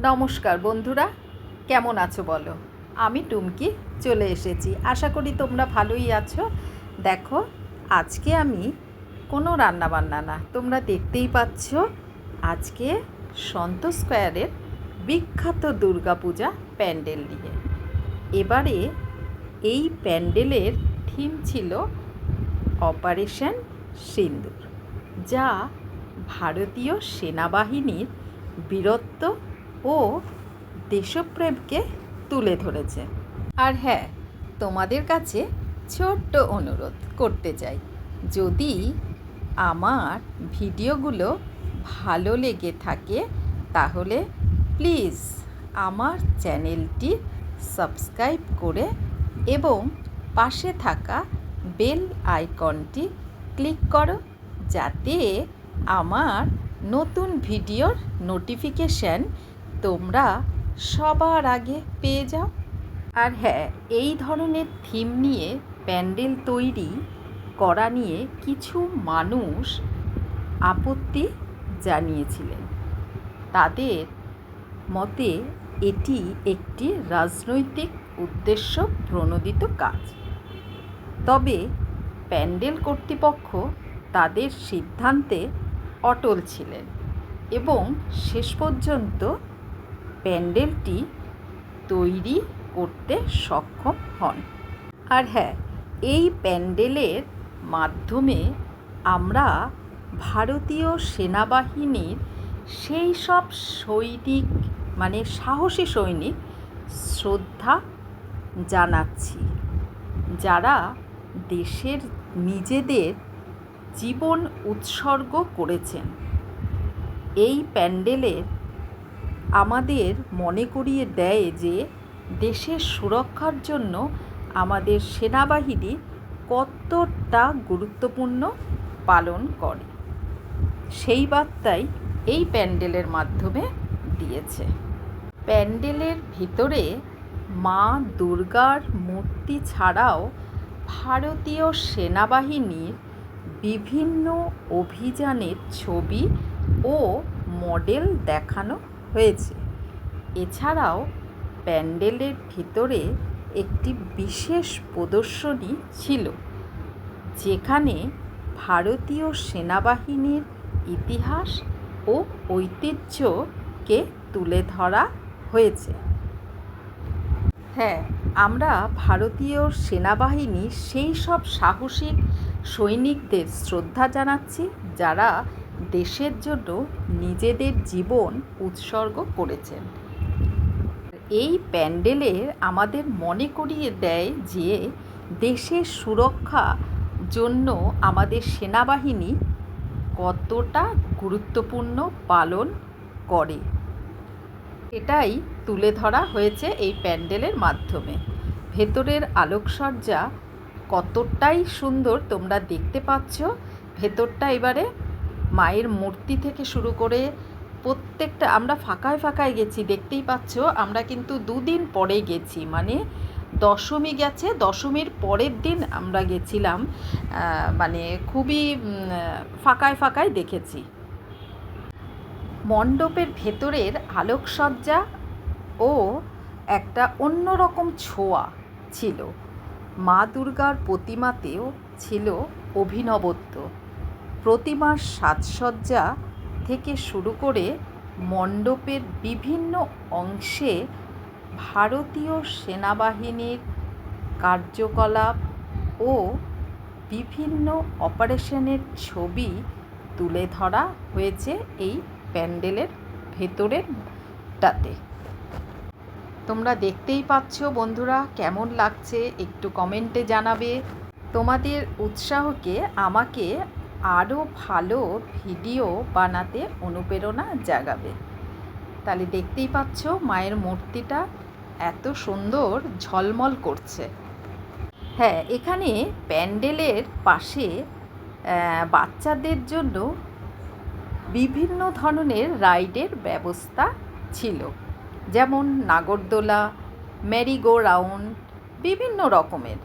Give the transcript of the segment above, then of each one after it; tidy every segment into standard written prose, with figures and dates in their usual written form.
নমস্কার বন্ধুরা, কেমন আছো বলো? আমি টুমকি চলে এসেছি। আশা করি তোমরা ভালোই আছো। দেখো, আজকে আমি কোনো রান্নাবান্না না, তোমরা দেখতেই পাচ্ছ। আজকে সন্তোষ স্কোয়ারের বিখ্যাত দুর্গাপূজা প্যান্ডেল নিয়ে। এবারে এই প্যান্ডেলের থিম ছিল অপারেশন সিন্দুর, যা ভারতীয় সেনাবাহিনীর বীরত্ব ও দেশপ্রেমকে তুলে ধরেছে। আর হ্যাঁ, তোমাদের কাছে ছোট্ট অনুরোধ করতে চাই, যদি আমার ভিডিওগুলো ভালো লেগে থাকে তাহলে প্লিজ আমার চ্যানেলটি সাবস্ক্রাইব করে এবং পাশে থাকা বেল আইকনটি ক্লিক করো, যাতে আমার নতুন ভিডিওর নোটিফিকেশান তোমরা সবার আগে পেয়ে যাও। আর হ্যাঁ, এই ধরনের থিম নিয়ে প্যান্ডেল তৈরি করা নিয়ে কিছু মানুষ আপত্তি জানিয়েছিলেন। তাদের মতে এটি একটি রাজনৈতিক উদ্দেশ্য প্রণোদিত কাজ। তবে প্যান্ডেল কর্তৃপক্ষ তাদের সিদ্ধান্তে অটল ছিলেন এবং শেষ পর্যন্ত প্যান্ডেলটি তৈরি করতে সক্ষম হন। আর হ্যাঁ, এই প্যান্ডেলের মাধ্যমে আমরা ভারতীয় সেনাবাহিনীর সেই সব সৈনিক, মানে সাহসী সৈনিক শ্রদ্ধা জানাচ্ছি, যারা দেশের নিজেদের জীবন উৎসর্গ করেছেন। এই প্যান্ডেলের আমাদের মনে করিয়ে দেয় যে দেশের সুরক্ষার জন্য আমাদের সেনাবাহিনী কতটা গুরুত্বপূর্ণ পালন করে, সেই বার্তাই এই প্যান্ডেলের মাধ্যমে দিয়েছে। প্যান্ডেলের ভিতরে মা দুর্গার মূর্তি ছাড়াও ভারতীয় সেনাবাহিনীর বিভিন্ন অভিযানের ছবি ও মডেল দেখানো হয়েছে। এছাড়াও প্যান্ডেলের ভিতরে একটি বিশেষ প্রদর্শনী ছিল, যেখানে ভারতীয় সেনাবাহিনীর ইতিহাস ও ঐতিহ্যকে তুলে ধরা হয়েছে। হ্যাঁ, আমরা ভারতীয় সেনাবাহিনীর সেই সব সাহসী সৈনিকদের শ্রদ্ধা জানাচ্ছি, যারা দেশের জন্য নিজেদের জীবন উৎসর্গ করেছেন। এই প্যান্ডেলে আমাদের মনে করিয়ে দেয় যে দেশের সুরক্ষা জন্য আমাদের সেনাবাহিনী কতটা গুরুত্বপূর্ণ পালন করে, এটাই তুলে ধরা হয়েছে এই প্যান্ডেলের মাধ্যমে। ভেতরের আলোকসজ্জা কতটাই সুন্দর তোমরা দেখতে পাচ্ছ। ভেতরটা এবারে মায়ের মূর্তি থেকে শুরু করে প্রত্যেকটা, আমরা ফাঁকায় ফাঁকায় গেছি, দেখতেই পাচ্ছ। আমরা কিন্তু 2 দিন পরে গেছি, মানে দশমী গেছে, দশমীর পরের দিন আমরা গেছিলাম। মানে খুবই ফাঁকায় ফাঁকায় দেখেছি। মণ্ডপের ভেতরের আলোকসজ্জা ও একটা অন্যরকম ছোঁয়া ছিল। মা দুর্গার প্রতিমাতেও ছিল অভিনবত্ব। প্রতিমার সাজসজ্জা থেকে শুরু করে মণ্ডপের বিভিন্ন অংশে ভারতীয় সেনাবাহিনীর কার্যকলাপ ও বিভিন্ন অপারেশনের ছবি তুলে ধরা হয়েছে এই প্যান্ডেলের ভেতরেরটাতে। তোমরা দেখতেই পাচ্ছ বন্ধুরা, কেমন লাগছে একটু কমেন্টে জানাবে। তোমাদের উৎসাহকে আমাকে আরও ভালো ভিডিও বানাতে অনুপ্রেরণা জাগাবে। তাহলে দেখতেই পাচ্ছ মায়ের মূর্তিটা এত সুন্দর ঝলমল করছে। হ্যাঁ, এখানে প্যান্ডেলের পাশে বাচ্চাদের জন্য বিভিন্ন ধরনের রাইডের ব্যবস্থা ছিল, যেমন নাগরদোলা, মেরিগো রাউন্ড, বিভিন্ন রকমের।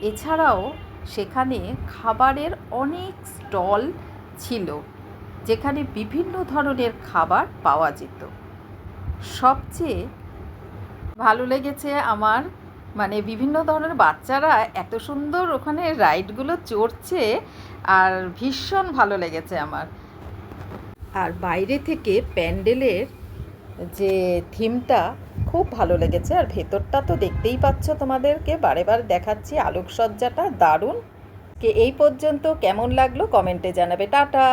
এছাড়াও সেখানে খাবারের অনেক স্টল ছিল, যেখানে বিভিন্ন ধরনের খাবার পাওয়া যেত। সবচেয়ে ভালো লেগেছে আমার, মানে বিভিন্ন ধরনের বাচ্চারা এত সুন্দর ওখানে রাইডগুলো চড়ছে, আর ভীষণ ভালো লেগেছে আমার। আর বাইরে থেকে প্যান্ডেলের যে থিমটা খুব ভালো লেগেছে, আর ভেতরটা তো দেখতেই পাচ্ছ, তোমাদেরকে বারে বার দেখাচ্ছি, আলোকসজ্জাটা দারুণ। এই পর্যন্ত কেমন লাগলো কমেন্টে জানাবে। টাটা।